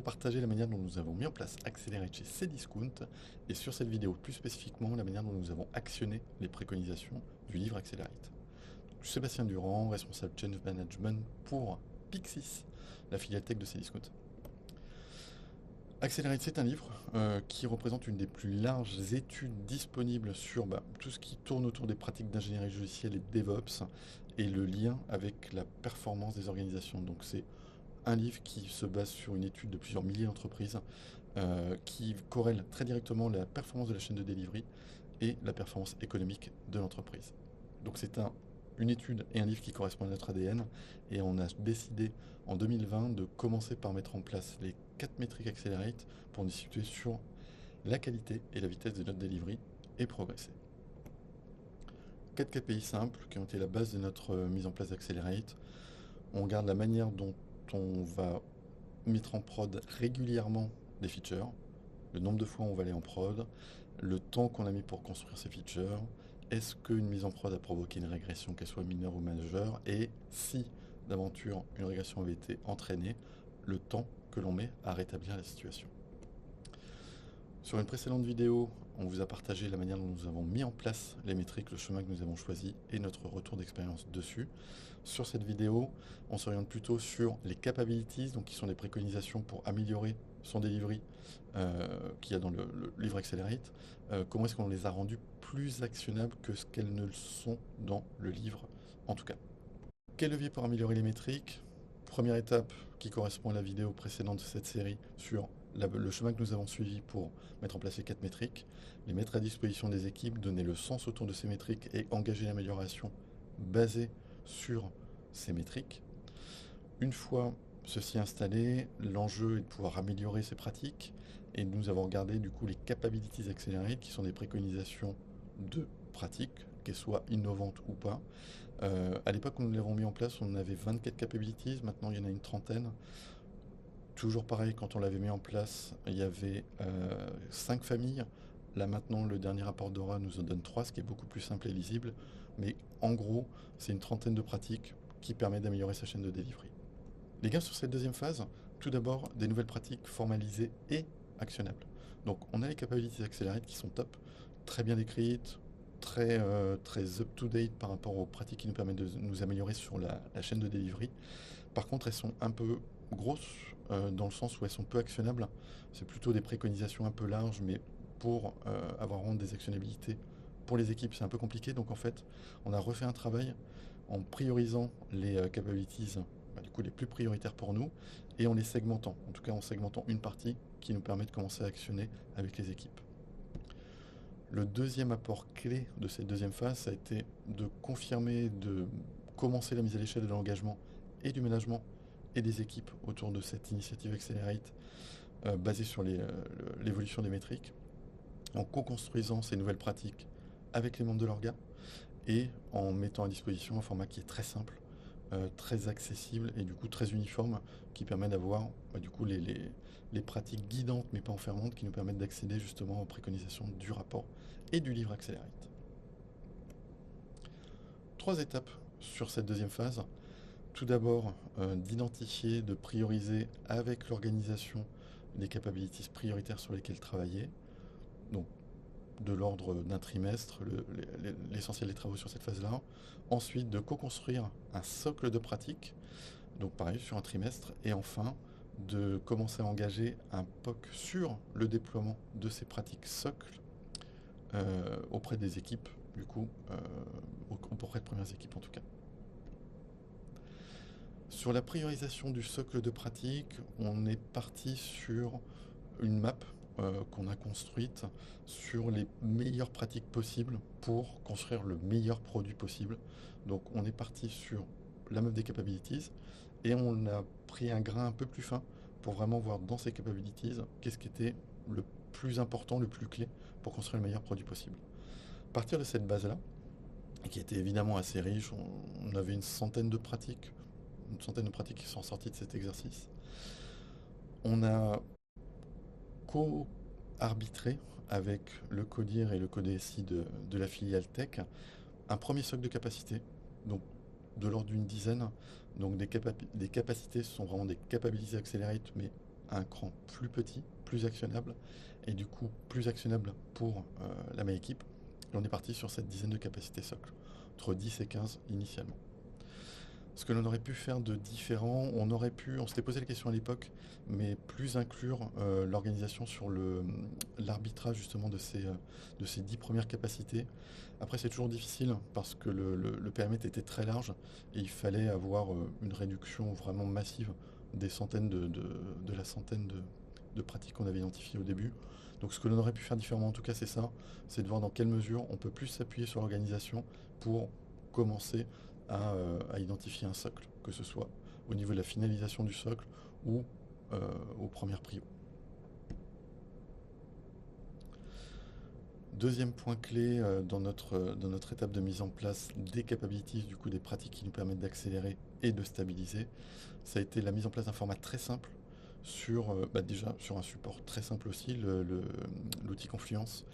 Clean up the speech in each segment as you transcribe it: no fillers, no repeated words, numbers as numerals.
partager la manière dont nous avons mis en place Accelerate chez Cdiscount et sur cette vidéo plus spécifiquement la manière dont nous avons actionné les préconisations du livre Accelerate. Sébastien Durand, responsable Change Management pour Pixis, la filiale tech de Cdiscount. Accelerate, c'est un livre qui représente une des plus larges études disponibles sur tout ce qui tourne autour des pratiques d'ingénierie logicielle et de DevOps et le lien avec la performance des organisations. Donc c'est un livre qui se base sur une étude de plusieurs milliers d'entreprises qui corrèle très directement la performance de la chaîne de delivery et la performance économique de l'entreprise. Donc c'est une étude et un livre qui correspondent à notre ADN et on a décidé en 2020 de commencer par mettre en place les 4 métriques Accelerate pour discuter sur la qualité et la vitesse de notre delivery et progresser. 4 KPI simples qui ont été la base de notre mise en place d'Accelerate. On regarde la manière dont on va mettre en prod régulièrement des features, le nombre de fois où on va aller en prod, le temps qu'on a mis pour construire ces features, est-ce qu'une mise en prod a provoqué une régression, qu'elle soit mineure ou majeure, et si d'aventure une régression avait été entraînée, le temps que l'on met à rétablir la situation. Sur une précédente vidéo, on vous a partagé la manière dont nous avons mis en place les métriques, le chemin que nous avons choisi et notre retour d'expérience dessus. Sur cette vidéo, on s'oriente plutôt sur les capabilities, donc qui sont des préconisations pour améliorer son delivery qu'il y a dans le livre Accelerate. Comment est-ce qu'on les a rendues plus actionnables que ce qu'elles ne le sont dans le livre, en tout cas. Quel levier pour améliorer les métriques? Première étape qui correspond à la vidéo précédente de cette série sur le chemin que nous avons suivi pour mettre en place les 4 métriques, les mettre à disposition des équipes, donner le sens autour de ces métriques et engager l'amélioration basée sur ces métriques. Une fois ceci installé, l'enjeu est de pouvoir améliorer ces pratiques et nous avons regardé du coup les capabilities accélérées qui sont des préconisations de pratiques, qu'elles soient innovantes ou pas. À l'époque où nous l'avons mis en place, on avait 24 capabilities, maintenant il y en a une trentaine. Toujours pareil, quand on l'avait mis en place, il y avait 5 familles. Là maintenant, le dernier rapport d'Aura nous en donne 3, ce qui est beaucoup plus simple et lisible. Mais en gros, c'est une trentaine de pratiques qui permet d'améliorer sa chaîne de delivery. Les gains sur cette deuxième phase, tout d'abord, des nouvelles pratiques formalisées et actionnables. Donc on a les capabilities accélérées qui sont top, très bien décrites, très up-to-date par rapport aux pratiques qui nous permettent de nous améliorer sur la chaîne de delivery. Par contre, elles sont un peu grosses dans le sens où elles sont peu actionnables. C'est plutôt des préconisations un peu larges, mais pour avoir vraiment des actionnabilités pour les équipes, c'est un peu compliqué. Donc en fait, on a refait un travail en priorisant les capabilities du coup les plus prioritaires pour nous et en les segmentant, en tout cas en segmentant une partie qui nous permet de commencer à actionner avec les équipes. Le deuxième apport clé de cette deuxième phase, ça a été de confirmer, de commencer la mise à l'échelle de l'engagement et du management et des équipes autour de cette initiative Accelerate basée sur l'évolution des métriques, en co-construisant ces nouvelles pratiques avec les membres de l'orga et en mettant à disposition un format qui est très simple, très accessible et du coup très uniforme, qui permet d'avoir du coup les pratiques guidantes mais pas enfermantes qui nous permettent d'accéder justement aux préconisations du rapport et du livre Accelerate. 3 étapes sur cette deuxième phase. Tout d'abord, d'identifier, de prioriser avec l'organisation les capabilities prioritaires sur lesquelles travailler. Donc, de l'ordre d'un trimestre, l'essentiel des travaux sur cette phase-là. Ensuite, de co-construire un socle de pratique, donc pareil, sur un trimestre. Et enfin, de commencer à engager un POC sur le déploiement de ces pratiques socles auprès des équipes, du coup, auprès de premières équipes en tout cas. Sur la priorisation du socle de pratique, on est parti sur une map qu'on a construite sur les meilleures pratiques possibles pour construire le meilleur produit possible. Donc on est parti sur la map des capabilities et on a pris un grain un peu plus fin pour vraiment voir dans ces capabilities qu'est-ce qui était le plus important, le plus clé pour construire le meilleur produit possible. À partir de cette base-là, qui était évidemment assez riche, on avait une centaine de pratiques qui sont sorties de cet exercice. On a co-arbitré avec le CODIR et le CODESI de la filiale tech un premier socle de capacité, donc de l'ordre d'une dizaine. Donc des capacités, ce sont vraiment des capabilities accélérate, mais un cran plus petit, plus actionnable, et du coup plus actionnable pour la main équipe. Et on est parti sur cette dizaine de capacités socle, entre 10 et 15 initialement. Ce que l'on aurait pu faire de différent, on s'était posé la question à l'époque, mais plus inclure l'organisation sur l'arbitrage justement de ces 10 premières capacités. Après, c'est toujours difficile parce que le périmètre était très large et il fallait avoir une réduction vraiment massive des centaines de la centaine de pratiques qu'on avait identifiées au début. Donc ce que l'on aurait pu faire différemment en tout cas, c'est ça, c'est de voir dans quelle mesure on peut plus s'appuyer sur l'organisation pour commencer à identifier un socle, que ce soit au niveau de la finalisation du socle ou aux premières prios. Deuxième point clé dans notre étape de mise en place des capabilities, du coup des pratiques qui nous permettent d'accélérer et de stabiliser, ça a été la mise en place d'un format très simple sur, déjà sur un support très simple aussi, l'outil Confluence,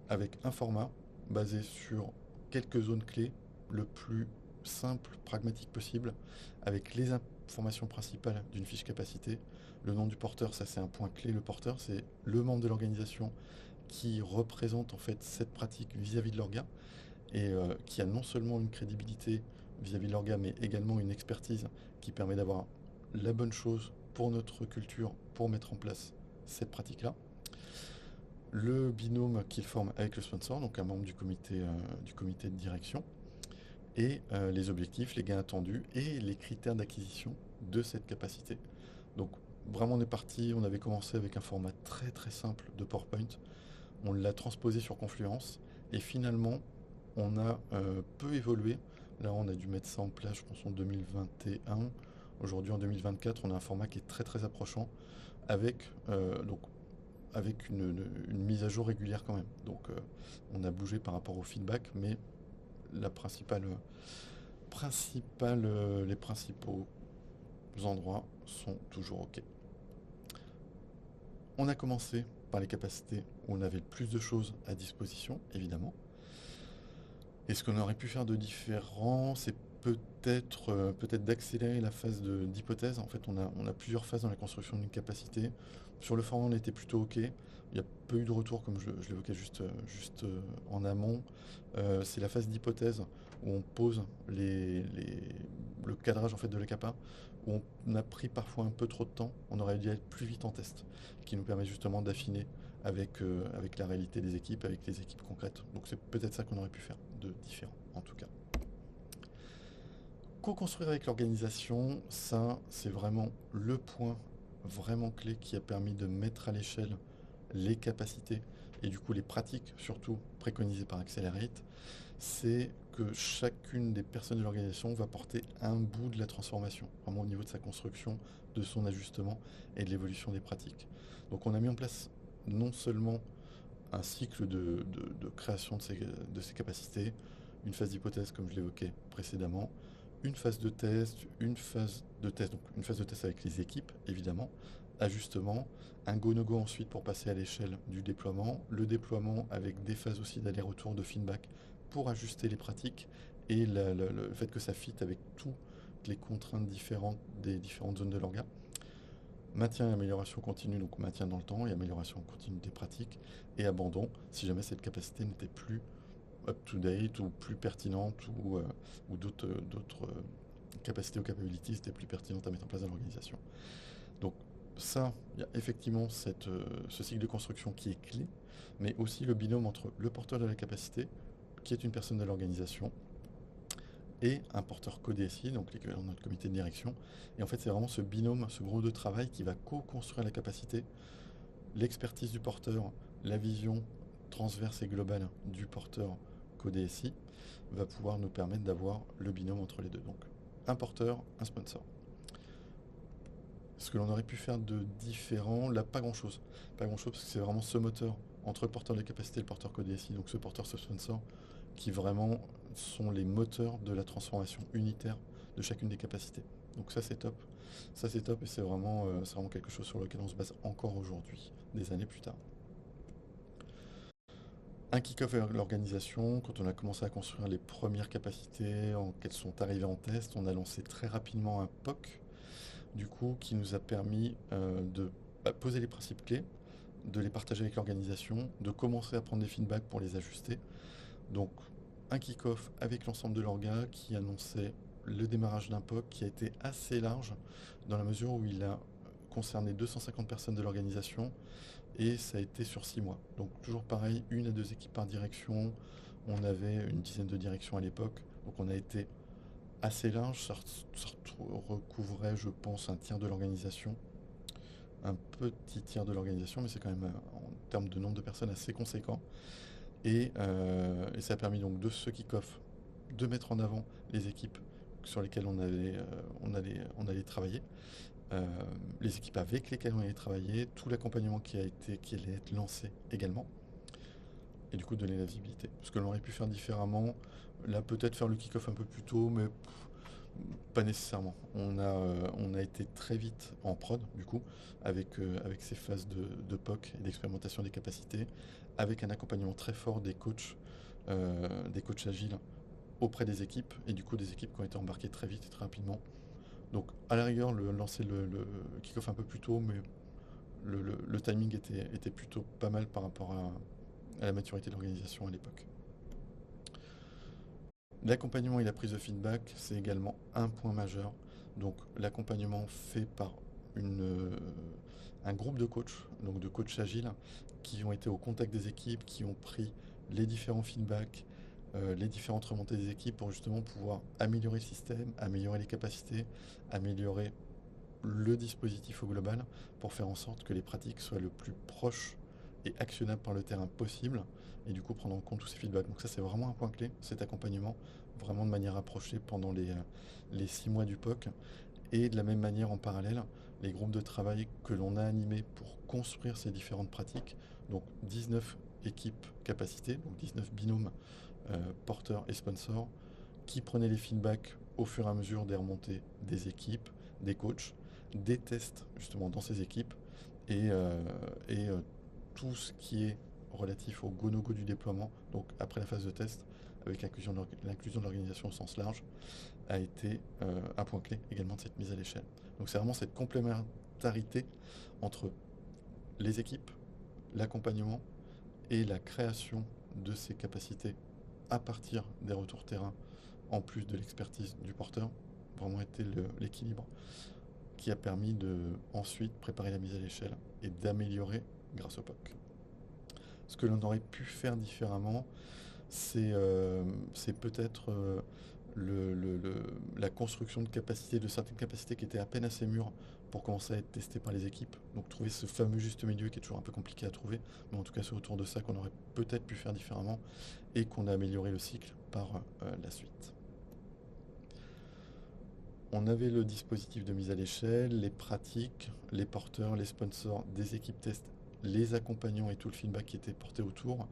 avec un format basé sur quelques zones clés, le plus simple, pragmatique possible, avec les informations principales d'une fiche capacité. Le nom du porteur, ça c'est un point clé. Le porteur, c'est le membre de l'organisation qui représente en fait cette pratique vis-à-vis de l'orga et qui a non seulement une crédibilité vis-à-vis de l'orga, mais également une expertise qui permet d'avoir la bonne chose pour notre culture, pour mettre en place cette pratique-là. Le binôme qu'il forme avec le sponsor, donc un membre du comité de direction, et les objectifs, les gains attendus et les critères d'acquisition de cette capacité. Donc vraiment on est parti, on avait commencé avec un format très très simple de PowerPoint, on l'a transposé sur Confluence et finalement on a peu évolué. Là on a dû mettre ça en place je pense en 2021. Aujourd'hui en 2024 on a un format qui est très très approchant avec avec une mise à jour régulière quand même. Donc on a bougé par rapport au feedback, mais la les principaux endroits sont toujours OK. On a commencé par les capacités où on avait le plus de choses à disposition, évidemment. Et ce qu'on aurait pu faire de différent, c'est peut-être d'accélérer la phase d'hypothèse. En fait, on a plusieurs phases dans la construction d'une capacité. Sur le format, on était plutôt OK. Il y a peu eu de retour, comme je l'évoquais juste en amont. C'est la phase d'hypothèse où on pose le cadrage en fait, de la capa, où on a pris parfois un peu trop de temps. On aurait dû aller plus vite en test, qui nous permet justement d'affiner avec la réalité des équipes, avec les équipes concrètes. Donc c'est peut-être ça qu'on aurait pu faire de différent, en tout cas. Co-construire avec l'organisation, ça, c'est vraiment le point vraiment clé qui a permis de mettre à l'échelle les capacités et du coup les pratiques, surtout préconisées par Accelerate. C'est que chacune des personnes de l'organisation va porter un bout de la transformation, vraiment au niveau de sa construction, de son ajustement et de l'évolution des pratiques. Donc on a mis en place non seulement un cycle de création de ces capacités, une phase d'hypothèse comme je l'évoquais précédemment, une phase de test, donc une phase de test avec les équipes évidemment, ajustement, un go-no-go ensuite pour passer à l'échelle du déploiement, le déploiement avec des phases aussi d'aller-retour de feedback pour ajuster les pratiques et le fait que ça fit avec toutes les contraintes différentes des différentes zones de l'orga. Maintien et amélioration continue, donc maintien dans le temps et amélioration continue des pratiques, et abandon si jamais cette capacité n'était plus up-to-date ou plus pertinente ou d'autres capacités ou capabilities étaient plus pertinentes à mettre en place dans l'organisation. Donc ça, il y a effectivement ce cycle de construction qui est clé, mais aussi le binôme entre le porteur de la capacité, qui est une personne de l'organisation, et un porteur co-DSI, donc l'équivalent de notre comité de direction. Et en fait, c'est vraiment ce binôme, ce groupe de travail qui va co-construire la capacité, l'expertise du porteur, la vision transverse et globale du porteur co-DSI va pouvoir nous permettre d'avoir le binôme entre les deux. Donc, un porteur, un sponsor. Ce que l'on aurait pu faire de différent, là, pas grand-chose. Pas grand-chose parce que c'est vraiment ce moteur entre le porteur de la capacité et le porteur co-DSI, donc ce porteur, ce sponsor, qui vraiment sont les moteurs de la transformation unitaire de chacune des capacités. Donc ça c'est top. Ça c'est top et c'est vraiment quelque chose sur lequel on se base encore aujourd'hui, des années plus tard. Un kick-off avec l'organisation, quand on a commencé à construire les premières capacités, qu'elles sont arrivées en test, on a lancé très rapidement un POC, du coup, qui nous a permis de poser les principes clés, de les partager avec l'organisation, de commencer à prendre des feedbacks pour les ajuster. Donc, un kick-off avec l'ensemble de l'orga qui annonçait le démarrage d'un POC qui a été assez large dans la mesure où il a concerné 250 personnes de l'organisation et ça a été sur 6 mois. Donc toujours pareil, 1 à 2 équipes par direction. On avait une dizaine de directions à l'époque, donc on a été assez large. Ça recouvrait, je pense, un tiers de l'organisation, un petit tiers de l'organisation, mais c'est quand même en termes de nombre de personnes assez conséquent. Et ça a permis donc de ce kick-off de mettre en avant les équipes sur lesquelles on allait travailler, euh, les équipes avec lesquelles on allait travailler, tout l'accompagnement qui allait être lancé également, et du coup donner la visibilité. Parce que l'on aurait pu faire différemment, là peut-être faire le kick-off un peu plus tôt, mais pas nécessairement. On a été très vite en prod, du coup, avec ces phases de POC et d'expérimentation des capacités, avec un accompagnement très fort des coachs agiles auprès des équipes, et du coup des équipes qui ont été embarquées très vite et très rapidement. Donc à la rigueur, lancer le kick-off un peu plus tôt, mais le timing était plutôt pas mal par rapport à la maturité de l'organisation à l'époque. L'accompagnement et la prise de feedback, c'est également un point majeur. Donc l'accompagnement fait par un groupe de coachs, donc de coachs agiles, qui ont été au contact des équipes, qui ont pris les différents feedbacks, les différentes remontées des équipes pour justement pouvoir améliorer le système, améliorer les capacités, améliorer le dispositif au global, pour faire en sorte que les pratiques soient le plus proches et actionnables par le terrain possible, et du coup prendre en compte tous ces feedbacks. Donc ça c'est vraiment un point clé, cet accompagnement, vraiment de manière approchée pendant les 6 mois du POC, et de la même manière en parallèle, les groupes de travail que l'on a animés pour construire ces différentes pratiques, donc 19 équipes capacités, donc 19 binômes porteurs et sponsors, qui prenaient les feedbacks au fur et à mesure des remontées des équipes, des coachs, des tests justement dans ces équipes, et tout ce qui est relatif au go-no-go du déploiement, donc après la phase de test, avec l'inclusion de l'organisation au sens large, a été un point clé également de cette mise à l'échelle. Donc c'est vraiment cette complémentarité entre les équipes, l'accompagnement et la création de ces capacités à partir des retours terrain, en plus de l'expertise du porteur, vraiment été l'équilibre qui a permis de ensuite préparer la mise à l'échelle et d'améliorer grâce au POC. Ce que l'on aurait pu faire différemment, c'est peut-être la construction de capacités, de certaines capacités qui étaient à peine assez mûres pour commencer à être testées par les équipes. Donc trouver ce fameux juste milieu qui est toujours un peu compliqué à trouver, mais en tout cas c'est autour de ça qu'on aurait peut-être pu faire différemment et qu'on a amélioré le cycle par la suite. On avait le dispositif de mise à l'échelle, les pratiques, les porteurs, les sponsors, des équipes test, les accompagnants et tout le feedback qui était porté autour.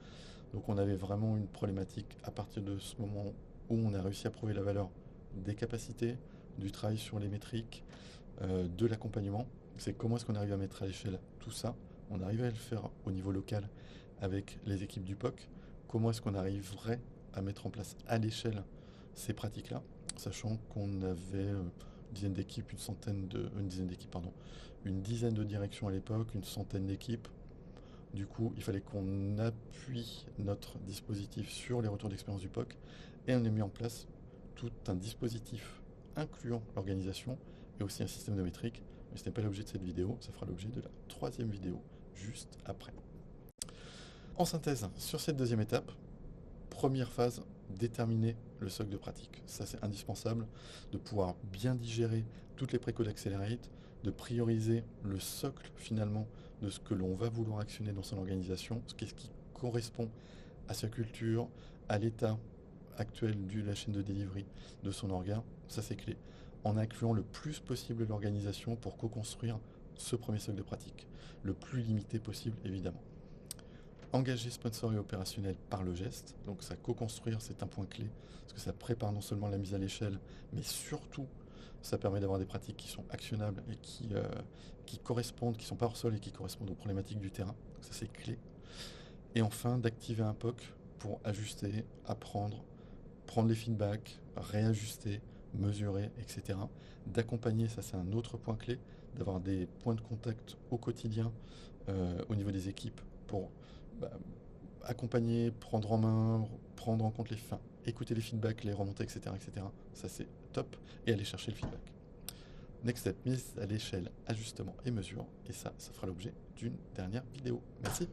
Donc on avait vraiment une problématique à partir de ce moment où on a réussi à prouver la valeur des capacités, du travail sur les métriques, de l'accompagnement. C'est comment est-ce qu'on arrive à mettre à l'échelle tout ça. On arrive à le faire au niveau local avec les équipes du POC. Comment est-ce qu'on arriverait à mettre en place à l'échelle ces pratiques-là, sachant qu'on avait une dizaine de directions à l'époque, une centaine d'équipes. Du coup, il fallait qu'on appuie notre dispositif sur les retours d'expérience du POC, et on a mis en place tout un dispositif incluant l'organisation et aussi un système de métriques. Mais ce n'est pas l'objet de cette vidéo, ça fera l'objet de la 3e vidéo juste après. En synthèse, sur cette 2e étape, première phase, déterminer le socle de pratique. Ça, c'est indispensable, de pouvoir bien digérer toutes les précodes Accelerate, de prioriser le socle finalement de ce que l'on va vouloir actionner dans son organisation, ce qui correspond à sa culture, à l'état actuel de la chaîne de delivery de son orga. Ça, c'est clé. En incluant le plus possible l'organisation pour co-construire ce premier socle de pratique, le plus limité possible évidemment. Engager sponsor et opérationnel par le geste, donc ça co-construire c'est un point clé, parce que ça prépare non seulement la mise à l'échelle, mais surtout ça permet d'avoir des pratiques qui sont actionnables et qui correspondent, qui sont pas hors sol et qui correspondent aux problématiques du terrain, donc ça c'est clé. Et enfin d'activer un POC pour ajuster, apprendre, prendre les feedbacks, réajuster, mesurer, etc. D'accompagner, ça c'est un autre point clé, d'avoir des points de contact au quotidien au niveau des équipes pour bah, accompagner, prendre en main, prendre en compte écouter les feedbacks, les remonter, etc., etc. Ça c'est top, et aller chercher le feedback. Next step, mise à l'échelle, ajustement et mesure, et ça fera l'objet d'une dernière vidéo. Merci.